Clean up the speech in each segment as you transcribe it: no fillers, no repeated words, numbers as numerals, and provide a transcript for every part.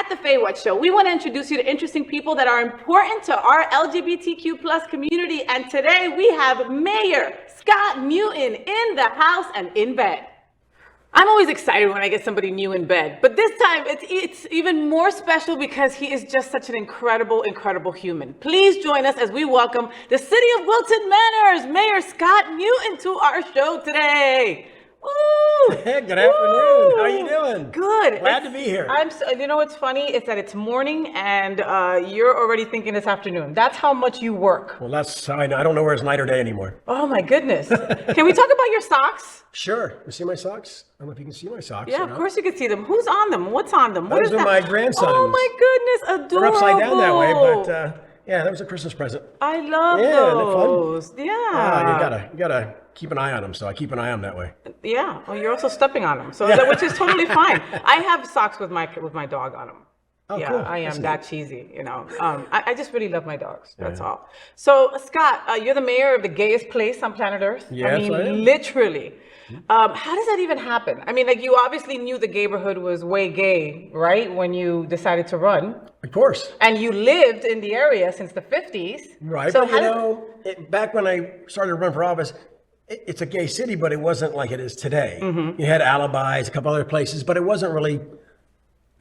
At the Faywhat Show, we want to introduce you to interesting people that are important to our LGBTQ plus community. And today we have Mayor Scott Newton in the house and in bed. I'm always excited when I get somebody new in bed, but this time it's even more special because he is just such an incredible, incredible human. Please join us as we welcome the City of Wilton Manors, Mayor Scott Newton, to our show today. Woo! Hey, good afternoon. How are you doing? Good. Glad to be here. You know what's funny is that it's morning and you're already thinking it's afternoon. That's how much you work. Well, I don't know where it's night or day anymore. Oh my goodness. Can we talk about your socks? Sure. You see my socks? I don't know if you can see my socks. Yeah, of course you can see them. Who's on them? What's on them? Those are my grandsons. Oh my goodness, adorable. They're upside down that way, but yeah, that was a Christmas present. I love those. Fun? Yeah. You gotta keep an eye on them, so I keep an eye on them that way. Yeah. Well, you're also stepping on them, so which is totally fine. I have socks with my dog on them. Oh, yeah, cool. I am that cheesy, you know. I just really love my dogs. That's all. So, Scott, you're the mayor of the gayest place on planet Earth. Yes, I mean, literally. How does that even happen? I mean, like, you obviously knew the neighborhood was way gay, right? When you decided to run. Of course. And you lived in the area since the 50s. Right. So but back when I started to run for office, it's a gay city, but it wasn't like it is today. Mm-hmm. You had Alibis, a couple other places, but it wasn't really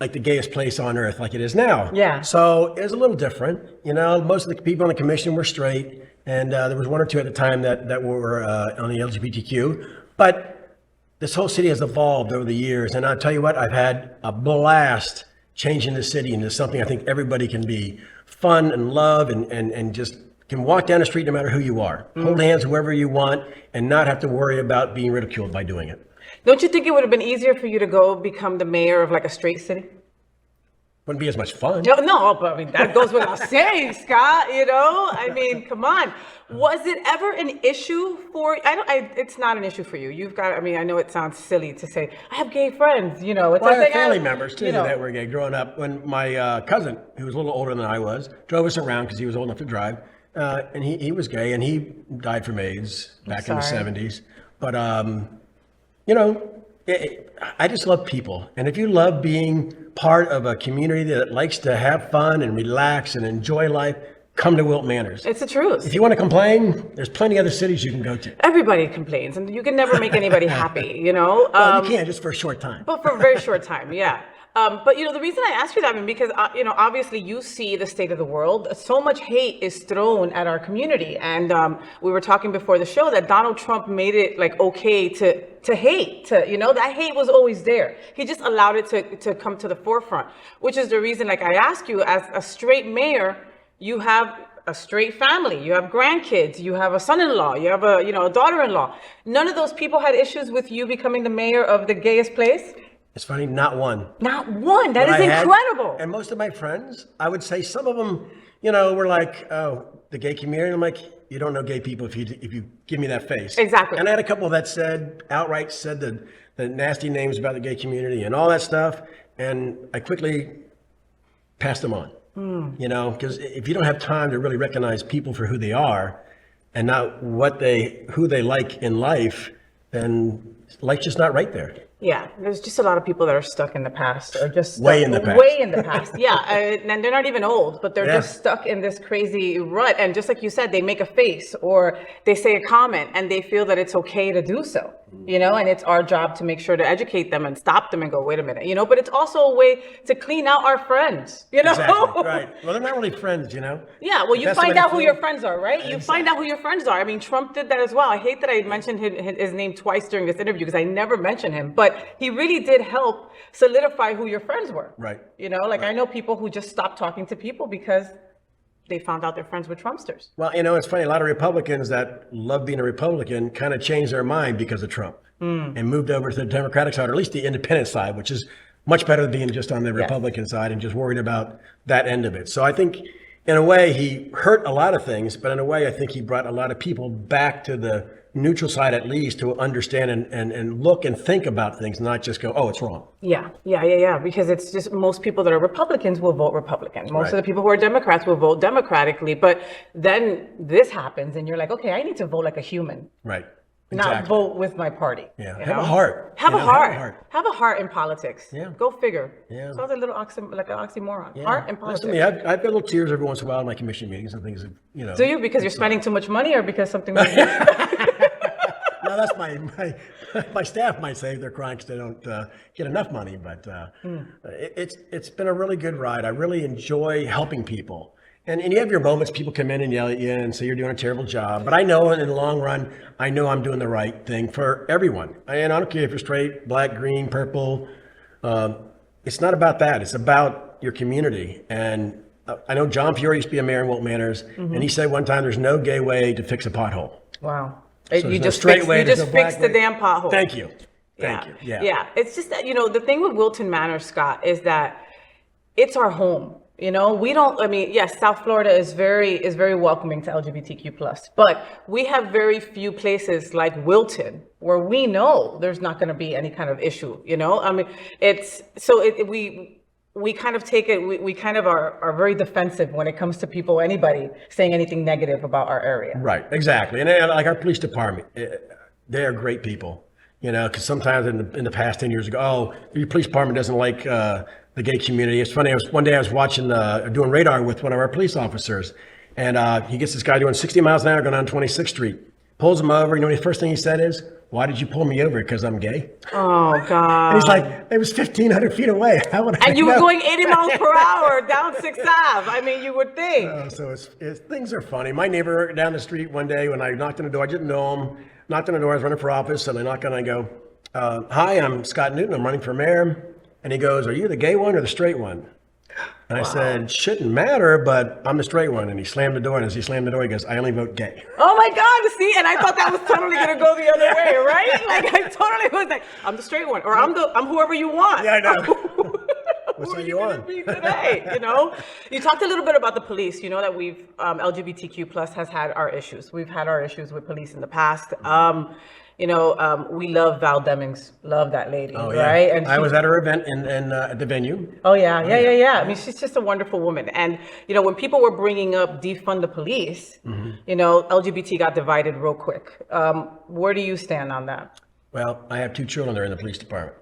like the gayest place on earth like it is now. Yeah. So it was a little different. You know, most of the people on the commission were straight, and there was one or two at the time that were on the LGBTQ. But this whole city has evolved over the years, and I'll tell you what, I've had a blast changing the city into something I think everybody can be fun and love and just can walk down the street no matter who you are. Mm-hmm. Hold hands whoever you want and not have to worry about being ridiculed by doing it. Don't you think it would have been easier for you to go become the mayor of like a straight city? Wouldn't be as much fun. No, but I mean, that goes without saying, Scott, you know? I mean, come on. Was it ever an issue for, it's not an issue for you. You've got, I mean, I know it sounds silly to say, I have gay friends, you know. It's well, like I have family members too you know, that were gay growing up. When my cousin, who was a little older than I was, drove us around because he was old enough to drive. And he was gay and he died from AIDS back in the 70s. But, you know, I just love people. And if you love being part of a community that likes to have fun and relax and enjoy life, come to Wilton Manors. It's the truth. If you want to complain, there's plenty of other cities you can go to. Everybody complains and you can never make anybody happy, you know? Well, you can just for a short time. But for a very short time, yeah. But, you know, the reason I ask you that, I mean, because, you know, obviously you see the state of the world. So much hate is thrown at our community. And we were talking before the show that Donald Trump made it like okay to hate, you know, that hate was always there. He just allowed it to come to the forefront, which is the reason, like I ask you, as a straight mayor, you have a straight family, you have grandkids, you have a son-in-law, you have a daughter-in-law. None of those people had issues with you becoming the mayor of the gayest place? It's funny, not one. Not one. That is incredible. And most of my friends, I would say some of them, you know, were like, oh, the gay community. I'm like, you don't know gay people if you give me that face. Exactly. And I had a couple that outright said the nasty names about the gay community and all that stuff. And I quickly passed them on, you know, because if you don't have time to really recognize people for who they are and not who they like in life, then life's just not right there. Yeah, there's just a lot of people that are stuck in the past, or just way in the past. Way in the past. Yeah, and they're not even old, but they're just stuck in this crazy rut. And just like you said, they make a face or they say a comment, and they feel that it's okay to do so. You know, and it's our job to make sure to educate them and stop them and go, wait a minute, you know. But it's also a way to clean out our friends. You know, exactly. Right? Well, they're not really friends, you know. Yeah, well, you find out who your friends are, right? Exactly. You find out who your friends are. I mean, Trump did that as well. I hate that I mentioned his name twice during this interview because I never mentioned him, but he really did help solidify who your friends were. Right. You know, like I know people who just stopped talking to people because they found out their friends were Trumpsters. Well, you know, it's funny. A lot of Republicans that love being a Republican kind of changed their mind because of Trump and moved over to the Democratic side, or at least the independent side, which is much better than being just on the Republican side and just worried about that end of it. So I think in a way he hurt a lot of things, but in a way I think he brought a lot of people back to the neutral side at least to understand and look and think about things, not just go, oh, it's wrong. Yeah. Because it's just most people that are Republicans will vote Republican. Most of the people who are Democrats will vote democratically. But then this happens and you're like, okay, I need to vote like a human. Right. not Exactly. vote with my party. Yeah. you Have a know? heart. Have You a know, have a heart. heart. Have a heart in politics. Yeah. Go figure. Yeah. Sounds like a little like an oxymoron. Yeah. Heart in politics. Listen to me, I've got little tears every once in a while in my commission meetings and things, Do you? Because you're spending too much money, or because something? No, that's my staff might say they're crying because they don't get enough money, but it's been a really good ride. I really enjoy helping people. And you have your moments, people come in and yell at you and say you're doing a terrible job. But I know in the long run, I know I'm doing the right thing for everyone. And I don't care if you're straight, black, green, purple. It's not about that. It's about your community. And I know John Fiore used to be a mayor in Wilton Manors, and he said one time there's no gay way to fix a pothole. Wow. So You there's no just straight fixed, way, you there's just no black fixed the way. damn pothole. Thank you. Thank you. Yeah. Yeah. It's just that, the thing with Wilton Manor, Scott, is that it's our home. We don't, yes, South Florida is very welcoming to LGBTQ+, but we have very few places like Wilton where we know there's not going to be any kind of issue, we kind of take it, we kind of are very defensive when it comes to people, anybody saying anything negative about our area. Right, exactly. And like our police department, they are great people, because sometimes in the past 10 years ago, your police department doesn't like the gay community. It's funny, one day I was watching, doing radar with one of our police officers, and he gets this guy doing 60 miles an hour going on 26th Street, pulls him over. The first thing he said is, "Why did you pull me over? Because I'm gay?" Oh, God. And he's like, it was 1,500 feet away. How would I And you know? were going 80 miles per hour down 6th Ave. You would think. So things are funny. My neighbor down the street one day when I knocked on the door, I didn't know him, knocked on the door, I was running for office, and I knock on and I go, "Hi, I'm Scott Newton, I'm running for mayor." And he goes, "Are you the gay one or the straight one?" And I said, "Shouldn't matter, but I'm the straight one." And he slammed the door, and as he slammed the door, he goes, "I only vote gay." Oh my God, see, and I thought that was totally gonna go the other way, right? Like I totally was like, I'm the straight one, or I'm whoever you want. Yeah, I know. Who are say you you gonna on? be today? You talked a little bit about the police. You know that we've LGBTQ+ has had our issues. We've had our issues with police in the past. We love Val Demings. Love that lady, right? And I was at her event at the venue. Oh yeah. She's just a wonderful woman. And when people were bringing up defund the police, LGBT got divided real quick. Where do you stand on that? Well, I have 2 children that are in the police department,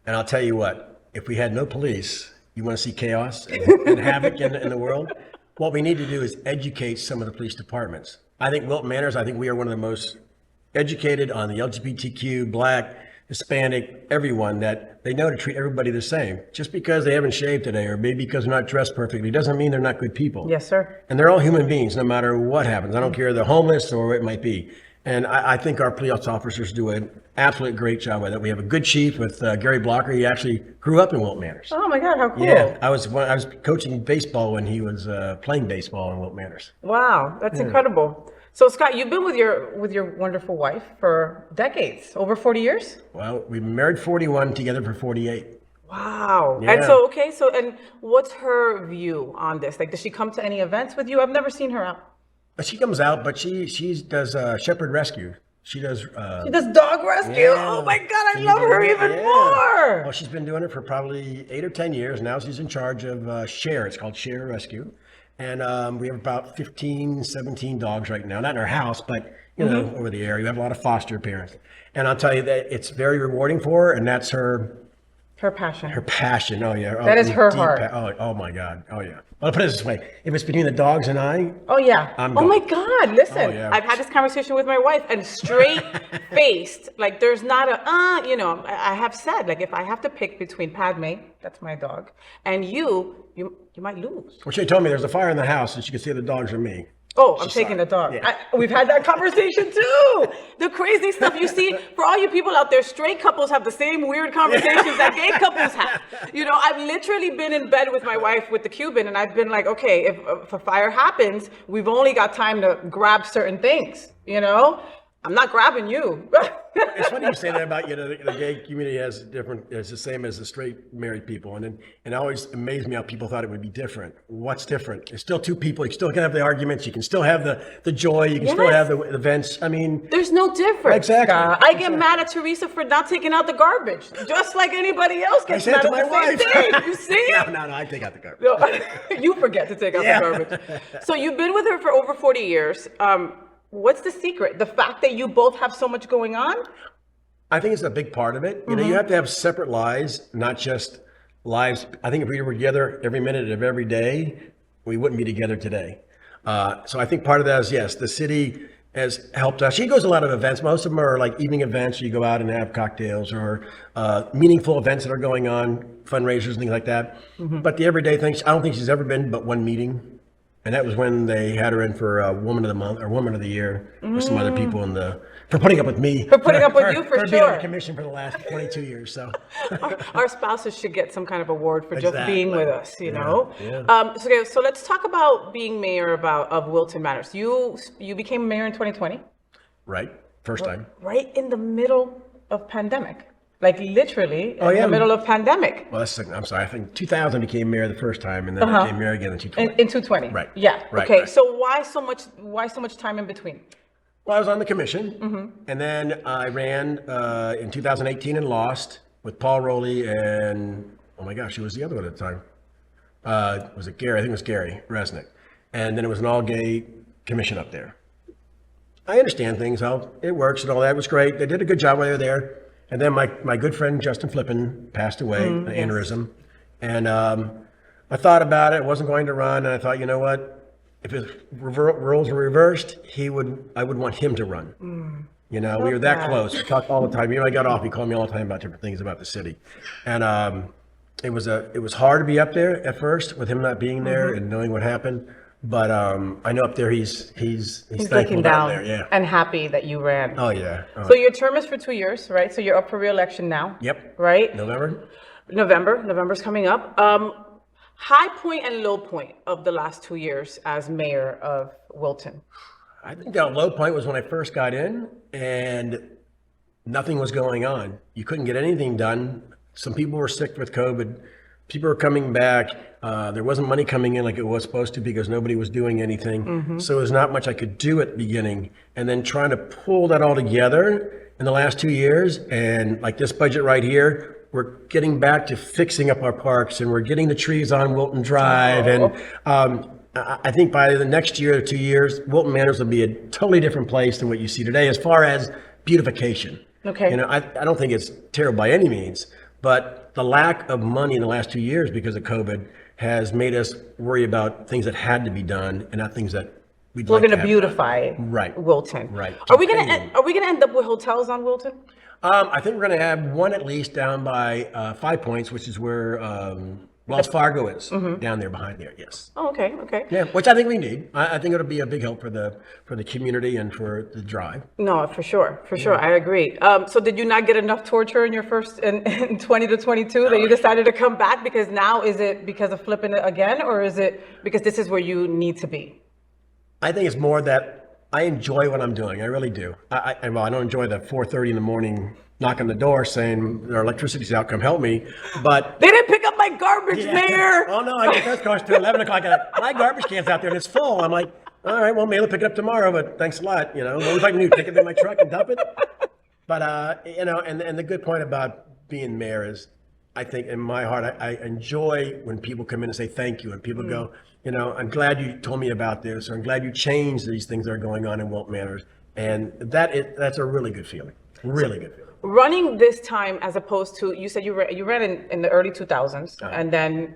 and I'll tell you what: if we had no police, you want to see chaos and havoc in the world. What we need to do is educate some of the police departments. I think Wilton Manors. I think we are one of the most educated on the LGBTQ, Black, Hispanic, everyone, that they know to treat everybody the same. Just because they haven't shaved today or maybe because they're not dressed perfectly doesn't mean they're not good people. Yes, sir. And they're all human beings, no matter what happens. I don't care if they're homeless or what it might be. And I think our police officers do an absolute great job with it. We have a good chief with Gary Blocker. He actually grew up in Wilton Manors. Oh my God, how cool. Yeah, I was coaching baseball when he was playing baseball in Wilton Manors. Wow, that's incredible. So Scott, you've been with your wonderful wife for decades, over 40 years? Well, we've been married 41, together for 48. Wow. Yeah. And so, and what's her view on this? Like, does she come to any events with you? I've never seen her out. She comes out, but she does shepherd rescue. She does. She does dog rescue? Yeah. Oh my God, I love her even more. Well, she's been doing it for probably 8 or 10 years. Now she's in charge of Share. It's called Share Rescue. And we have about 15, 17 dogs right now. Not in our house, but, over the area. We have a lot of foster parents. And I'll tell you that it's very rewarding for her, and that's her passion. Her passion. Oh, yeah. That is her heart. Oh, my God. Oh, yeah. I'll put it this way. If it's between the dogs and I. Oh, yeah. I'm oh, my going. God. Listen, Oh, yeah. I've had this conversation with my wife, and straight-faced, like there's not I have said, like if I have to pick between Padme, that's my dog, and you might lose. Well, she told me there's a fire in the house, and she could see the dogs are me. Oh, I'm taking the dog. Yeah. We've had that conversation too. The crazy stuff you see, for all you people out there, straight couples have the same weird conversations that gay couples have. I've literally been in bed with my wife with the Cuban, and I've been like, okay, if a fire happens, we've only got time to grab certain things, I'm not grabbing you. It's funny you say that about the gay community is the same as the straight married people, and it always amazed me how people thought it would be different. What's different? It's still 2 people. You still can have the arguments. You can still have the joy. You can still have the events. I mean, there's no difference. Exactly. I get mad at Teresa for not taking out the garbage, just like anybody else gets mad at the same thing. You see? No, I take out the garbage. No, you forget to take out the garbage. So you've been with her for over 40 years. What's the secret? The fact that you both have so much going on? I think it's a big part of it. You know, you have to have separate lives, not just lives. I think if we were together every minute of every day, we wouldn't be together today. So I think part of that is, yes, the city has helped us. She goes to a lot of events. Most of them are like evening events. You go out and have cocktails or meaningful events that are going on, fundraisers, things like that. But the everyday things, I don't think she's ever been but one meeting. And that was when they had her in for Woman of the Month or Woman of the Year with some other people for putting up with me. For putting up with you, for being on sure. the commission for the last 22 years. So Our spouses should get some kind of award for just Exactly. being with us, you know? Yeah. So let's talk about being mayor of Wilton Manors. You became mayor in 2020, right, first time. right in the middle of pandemic. Like literally in yeah. the middle of pandemic. Well, I'm sorry. I think 2000 became mayor the first time, and then I became mayor again in 2020. In 220. Right. Yeah. Right, Okay. right. So why so much time in between? Well, I was on the commission, and then I ran in 2018 and lost with Paul Rowley and, oh my gosh, who was the other one at the time? Was it Gary? I think it was Gary Resnick. And then it was an all-gay commission up there. I understand things, how it works and all that. It was great. They did a good job while they were there. And then my good friend Justin Flippin passed away, an aneurysm. And I thought about it. I wasn't going to run. And I thought, you know what? If his roles were reversed, I would want him to run. You know, we were that close. We talked all the time. You know, I got off. He called me all the time about different things about the city. And it was hard to be up there at first with him not being there and knowing what happened. But I know up there he's thankful Looking down down there. Yeah. and happy that you ran. Oh yeah. Oh. So your term is for 2 years, right? So you're up for re-election now. Yep. Right? November. November's coming up. High point and low point of the last 2 years as mayor of Wilton. I think the low point was when I first got in and nothing was going on. You couldn't get anything done. Some people were sick with COVID. People were coming back. There wasn't money coming in like it was supposed to because nobody was doing anything. So there's not much I could do at the beginning. And then trying to pull that all together in the last 2 years, and like this budget right here, we're getting back to fixing up our parks and we're getting the trees on Wilton Drive. And I think by the next year or 2 years, Wilton Manors will be a totally different place than what you see today as far as beautification. Okay. You know, I don't think it's terrible by any means, but the lack of money in the last 2 years because of COVID has made us worry about things that had to be done and not things that we'd We're like to going to have beautify Right. Wilton. Right. Are we going to end up with hotels on Wilton? I think we're going to have one at least down by 5 Points, which is where Wells Fargo is, down there behind there. Yes. Oh, okay. Okay. Yeah, which I think we need. I think it'll be a big help for the community and for the drive. No, for sure. For sure. I agree. So did you not get enough torture in your first in 20 to 22 that you decided to come back? Because now, is it because of flipping it again, or is it because this is where you need to be? I think it's more that I enjoy what I'm doing. I really do. I don't enjoy the 4:30 in the morning knock on the door saying our electricity's out, come help me. But They didn't pick up my garbage, Mayor. Oh no, I get those cars till 11 o'clock. My garbage can's out there and it's full. I'm like, all right, well, maybe I'll pick it up tomorrow, but thanks a lot. You know, what would I do? Take it in my truck and dump it? But, you know, and the good point about being mayor is, I think in my heart, I enjoy when people come in and say thank you and people go, you know, I'm glad you told me about this, or I'm glad you changed these things that are going on in Wilton Manors. And that's a really good feeling. Really good feeling. Running this time as opposed to, you said you ran in the early 2000s, and then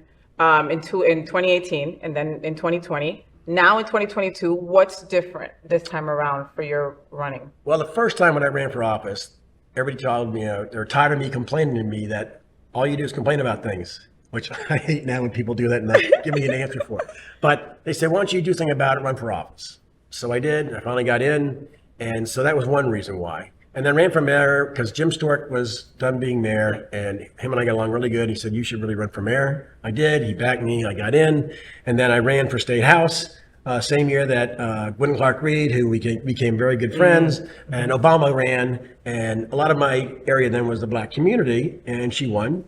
in 2018, and then in 2020. Now in 2022, what's different this time around for your running? Well, the first time when I ran for office, everybody told me, they're tired of me complaining to me that all you do is complain about things, which I hate now when people do that and they give me an answer for it. But they said, why don't you do something about it, run for office? So I did, and I finally got in. And so that was one reason why. And then ran for mayor because Jim Stork was done being mayor, and him and I got along really good. He said, you should really run for mayor. I did. He backed me. I got in. And then I ran for state house same year that Gwynn Clark Reed, who we became very good friends, and Obama ran. And a lot of my area then was the black community, and she won.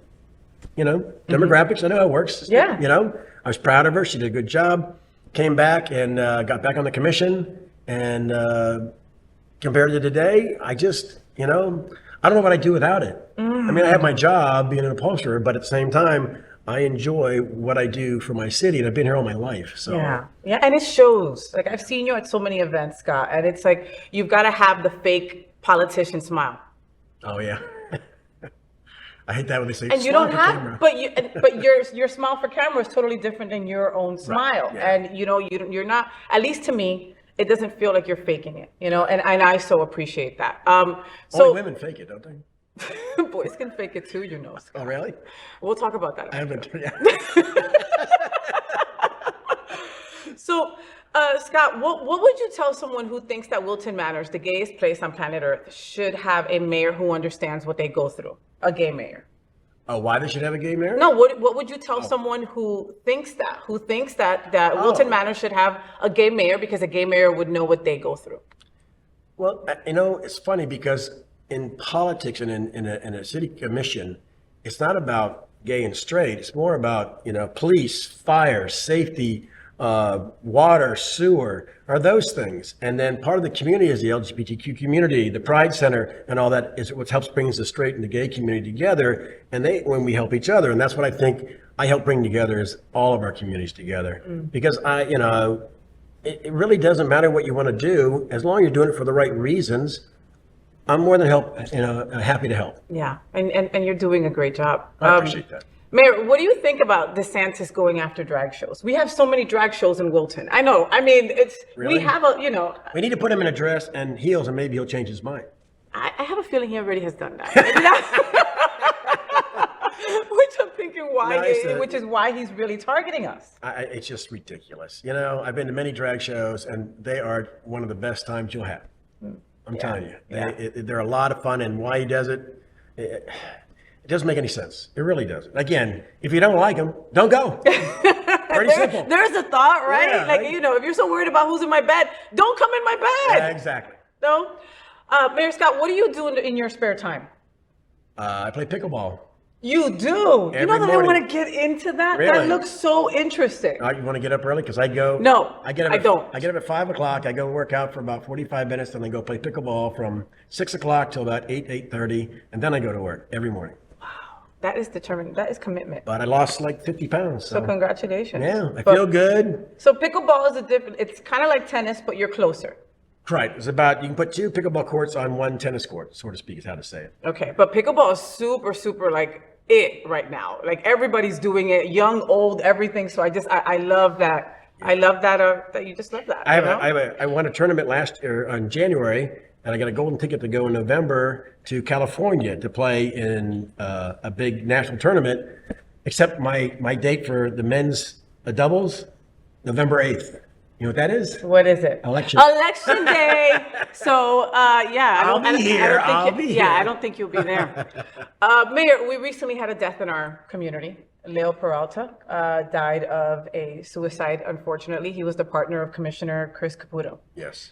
You know, demographics, I know how it works. Yeah. You know, I was proud of her. She did a good job. Came back and got back on the commission. And compared to today, I just, you know, I don't know what I'd do without it. I mean, I have my job being an upholsterer, but at the same time, I enjoy what I do for my city, and I've been here all my life. So Yeah, and it shows. Like I've seen you at so many events, Scott, and it's like you've got to have the fake politician smile. oh yeah. I hate that when they say And you "Smile don't for have, camera." but your smile for camera is totally different than your own smile. yeah. And you're not. At least to me, it doesn't feel like you're faking it. And I so appreciate that. Only So women fake it, don't they? boys can fake it too, Scott. Oh really? We'll talk about that. I haven't. Yeah. So, Scott, what would you tell someone who thinks that Wilton Manors, the gayest place on planet Earth, should have a mayor who understands what they go through? A gay mayor. Oh, why they should have a gay mayor? No, what would you tell someone who thinks that Wilton Manors should have a gay mayor because a gay mayor would know what they go through? Well, it's funny because in politics and in a city commission, it's not about gay and straight. It's more about, police, fire, safety, water, sewer, are those things. And then part of the community is the LGBTQ community, the Pride Center, and all that is what helps brings the straight and the gay community together. And when we help each other, and that's what I think I help bring together is all of our communities together. Because it really doesn't matter what you want to do as long as you're doing it for the right reasons. I'm more than happy to help. Yeah, and you're doing a great job. I appreciate that. Mayor, what do you think about DeSantis going after drag shows? We have so many drag shows in Wilton. I know. I mean, Really? we have We need to put him in a dress and heels, and maybe he'll change his mind. I have a feeling he already has done that. Maybe which I'm thinking which is why he's really targeting us. It's just ridiculous. I've been to many drag shows, and they are one of the best times you'll have. I'm telling you, they're a lot of fun, and why he does it doesn't make any sense. It really doesn't. Again, if you don't like them, don't go. Pretty simple. There's a thought, right? Yeah, like, right. if you're so worried about who's in my bed, don't come in my bed. Yeah, exactly. No? Mayor Scott, what do you do in your spare time? I play pickleball. You do? Every You know that morning. I want to get into that? That Really? looks so interesting. You want to get up early? Because I go. No, I get up. I don't. I get up at 5 o'clock. I go work out for about 45 minutes, then I go play pickleball from 6 o'clock till about 8:30, and then I go to work every morning. That is determined. That is commitment. But I lost like 50 pounds. So congratulations. Yeah, I feel good. So pickleball is it's kind of like tennis, but you're closer. Right. It's about, you can put 2 pickleball courts on 1 tennis court, so to speak, is how to say it. Okay, but pickleball is super, super like it right now. Like everybody's doing it, young, old, everything. So I love that. I love that you just love that. I won a tournament last year in January, and I got a golden ticket to go in November to California to play in a big national tournament, except my date for the men's doubles, November 8th. You know what that is? What is it? Election day. So I'll be here. I don't think you'll be there. Mayor, we recently had a death in our community. Leo Peralta died of a suicide, unfortunately. He was the partner of Commissioner Chris Caputo. Yes.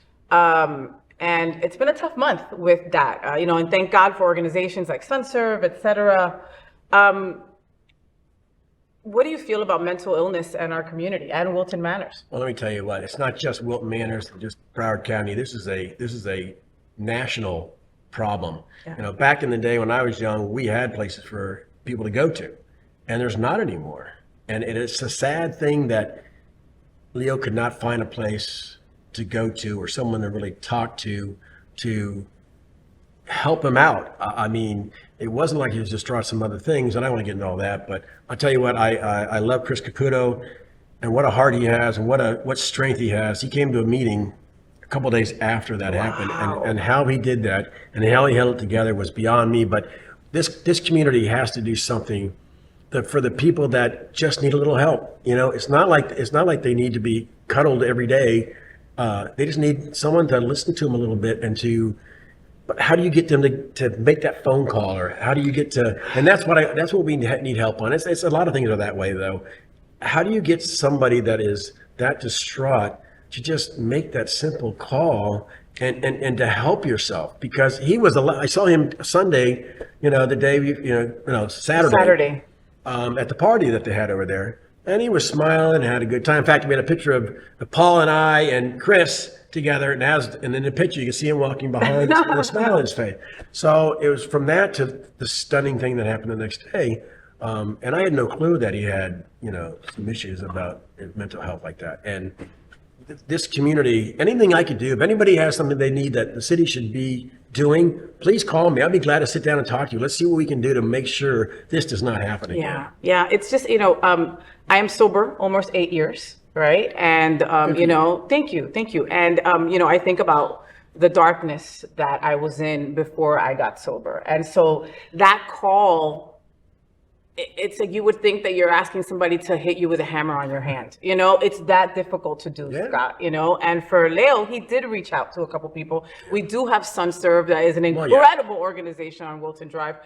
And it's been a tough month with that, and thank God for organizations like SunServe, et cetera. What do you feel about mental illness in our community and Wilton Manors? Well, let me tell you what. It's not just Wilton Manors, just Broward County. This is a national problem. Yeah. Back in the day when I was young, we had places for people to go to, and there's not anymore. And it's a sad thing that Leo could not find a place to go to or someone to really talk to help him out. I mean, it wasn't like he was distraught with some other things, and I don't want to get into all that, but I'll tell you what, I love Chris Caputo, and what a heart he has, and what strength he has. He came to a meeting a couple of days after that happened, and how he did that, and how he held it together was beyond me. But this community has to do something for the people that just need a little help. It's not like they need to be cuddled every day. They just need someone to listen to them a little bit but how do you get them to make that phone call, or how do you get to, and that's what we need help on. It's a lot of things are that way though. How do you get somebody that is that distraught to just make that simple call and to help yourself? Because I saw him Sunday, the day, Saturday. At the party that they had over there. And he was smiling and had a good time. In fact, we had a picture of Paul and I and Chris together, and in the picture you can see him walking behind with a smile on his face. So it was from that to the stunning thing that happened the next day. And I had no clue that he had, some issues about mental health like that. And this community, anything I could do, if anybody has something they need that the city should be doing, please call me. I'll be glad to sit down and talk to you. Let's see what we can do to make sure this does not happen again. Yeah. It's just, I am sober almost 8 years, right? And, thank you. And, I think about the darkness that I was in before I got sober. And so that call, it's like you would think that you're asking somebody to hit you with a hammer on your hand. It's that difficult to do, Scott, and for Leo, he did reach out to a couple people. We do have SunServe, that is an incredible organization on Wilton Drive.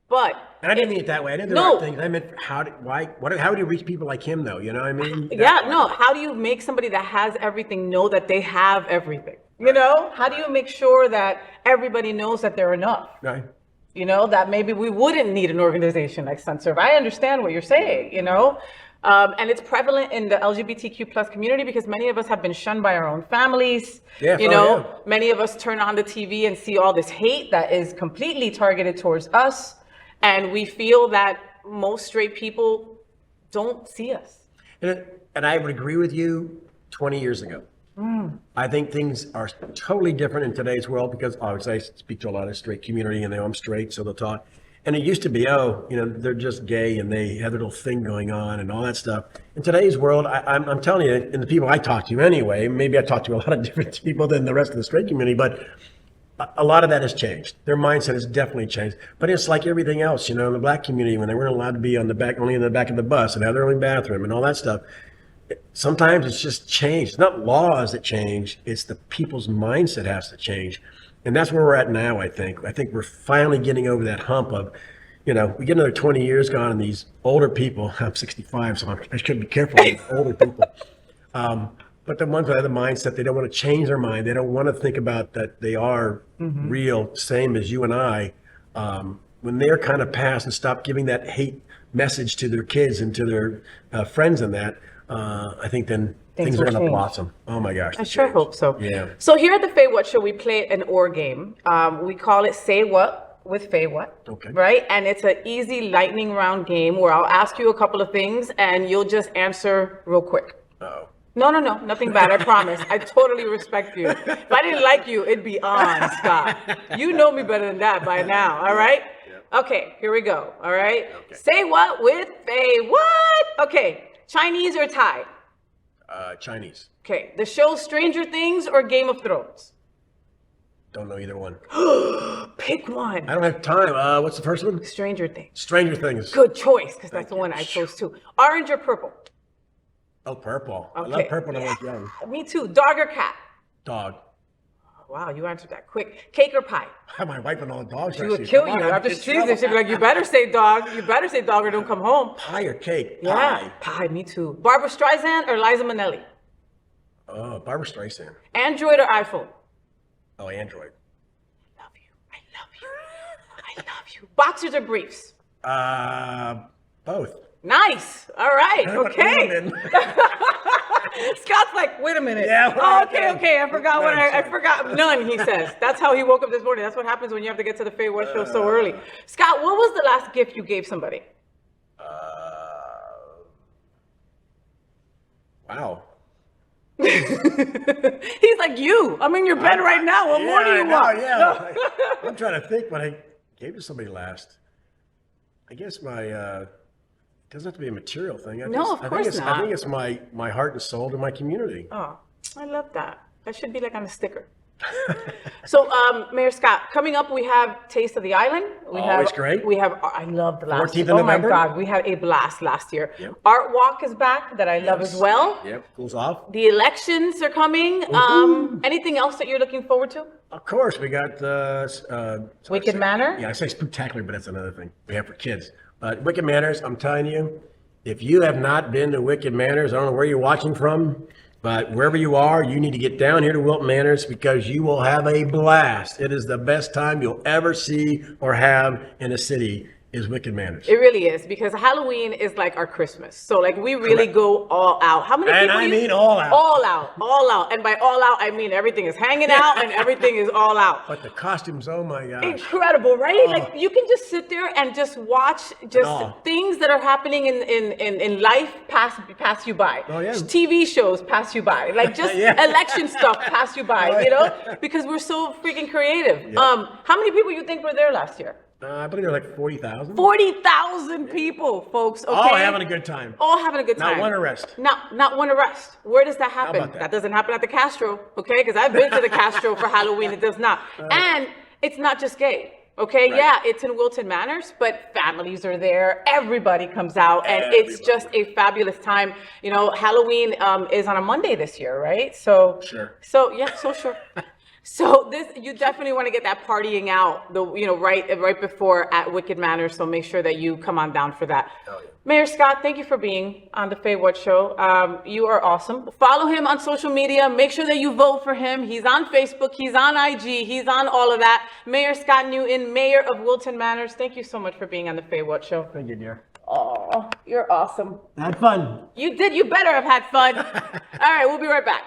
But and I didn't mean it that way. I didn't do the right thing. I meant how do you reach people like him though? You know what I mean? How do you make somebody that has everything know that they have everything? How do you make sure that everybody knows that they're enough? Right. That maybe we wouldn't need an organization like SunServe. I understand what you're saying, and it's prevalent in the LGBTQ plus community because many of us have been shunned by our own families. Many of us turn on the TV and see all this hate that is completely targeted towards us. And we feel that most straight people don't see us. And I would agree with you 20 years ago. I think things are totally different in today's world because obviously I speak to a lot of straight community and they know I'm straight, so they'll talk. And it used to be, they're just gay and they have their little thing going on and all that stuff. In today's world, I'm telling you, and the people I talk to anyway, maybe I talk to a lot of different people than the rest of the straight community, but a lot of that has changed. Their mindset has definitely changed. But it's like everything else, in the black community when they weren't allowed to be only in the back of the bus and have their own bathroom and all that stuff. Sometimes it's just changed. It's not laws that change. It's the people's mindset has to change. And that's where we're at now, I think. I think we're finally getting over that hump of, we get another 20 years gone and these older people, I'm 65, so I should be careful with older people. But the ones that have the mindset, they don't want to change their mind. They don't want to think about that they are real, same as you and I. When they're kind of past and stop giving that hate message to their kids and to their friends and that, I think then things are going to blossom. Oh my gosh. I sure hope so. Yeah. So here at the Faywhat Show, we play an or game. We call it Say What with Faywhat. Okay. Right? And it's an easy lightning round game where I'll ask you a couple of things and you'll just answer real quick. Uh-oh. No, nothing bad, I promise. I totally respect you. If I didn't like you, it'd be on, Scott. You know me better than that by now, all right? Yep. Okay, here we go, all right? Okay. Say what with Faywhat? Okay, Chinese or Thai? Chinese. Okay, the show Stranger Things or Game of Thrones? Don't know either one. Pick one. I don't have time. What's the first one? Stranger Things. Stranger Things. Good choice, because that's the one I chose too. Orange or purple? Oh, purple. Okay. I love purple when I was young. Me too. Dog or cat? Dog. Wow, you answered that quick. Cake or pie? My wife and all the dogs. She would kill you. After she sees this, she'd be like, you better say dog. You better say dog or don't come home. Pie or cake? Yeah, pie, me too. Barbara Streisand or Liza Minnelli? Oh, Barbara Streisand. Android or iPhone? Oh, Android. I love you. Boxers or briefs? Both. Nice. All right. Okay. Scott's like, wait a minute. Yeah. Oh, okay. I forgot I forgot. None, he says. That's how he woke up this morning. That's what happens when you have to get to the Faywhat Show so early. Scott, what was the last gift you gave somebody? Wow. He's like, I'm in your bed right now. What more do you want? Yeah. I'm trying to think what I gave to somebody last. I guess it doesn't have to be a material thing. Of course not. I think it's my heart and soul to my community. Oh, I love that. That should be like on a sticker. So, Mayor Scott, coming up, we have Taste of the Island. Always great. We have, I love the last 14th of November. Oh my God, we had a blast last year. Yep. Art Walk is back that I love as well. Yep, cools off. The elections are coming. Anything else that you're looking forward to? Of course, we got Wicked Manor? Yeah, I say spectacular, but that's another thing we have for kids. Wicked Manors, I'm telling you, if you have not been to Wicked Manors, I don't know where you're watching from, but wherever you are, you need to get down here to Wilton Manors because you will have a blast. It is the best time you'll ever see or have in a city. is Wicked Manors. It really is, because Halloween is like our Christmas. So like we really go all out. How many And people? I mean all out. All out, all out. And by all out, I mean everything is hanging out and everything is all out. But the costumes, oh my gosh. Incredible, right? Like you can just sit there and just watch things that are happening in life pass you by. Oh, yeah. TV shows pass you by. Like just election stuff pass you by, you know? Because we're so freaking creative. Yeah. How many people you think were there last year? I believe there were like 40,000. 40,000 people, folks. Okay. All having a good time. All having a good time. Not one arrest. Not one arrest. Where does that happen? How about that? That doesn't happen at the Castro, okay? Because I've been to the Castro for Halloween. It does not. And it's not just gay, okay? Right. Yeah, it's in Wilton Manors, but families are there. Everybody comes out, and it's just a fabulous time. You know, Halloween is on a Monday this year, right? So Sure. So yeah, so sure. So this, you definitely want to get that partying out, right before at Wicked Manors. So make sure that you come on down for that. Oh, yeah. Mayor Scott, thank you for being on the Faywhat Show. You are awesome. Follow him on social media. Make sure that you vote for him. He's on Facebook. He's on IG. He's on all of that. Mayor Scott Newton, Mayor of Wilton Manors. Thank you so much for being on the Faywhat Show. Thank you, dear. Oh, you're awesome. Had fun. You did. You better have had fun. All right, we'll be right back.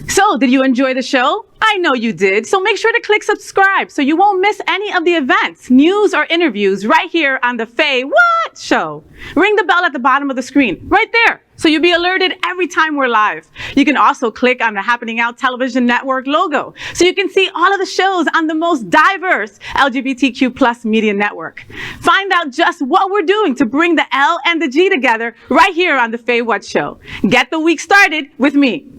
So, did you enjoy the show? I know you did. So make sure to click subscribe so you won't miss any of the events, news, or interviews right here on the Faywhat Show. Ring the bell at the bottom of the screen, right there, so you'll be alerted every time we're live. You can also click on the Happening Out Television Network logo so you can see all of the shows on the most diverse LGBTQ+ media network. Find out just what we're doing to bring the L and the G together right here on the Faywhat Show. Get the week started with me.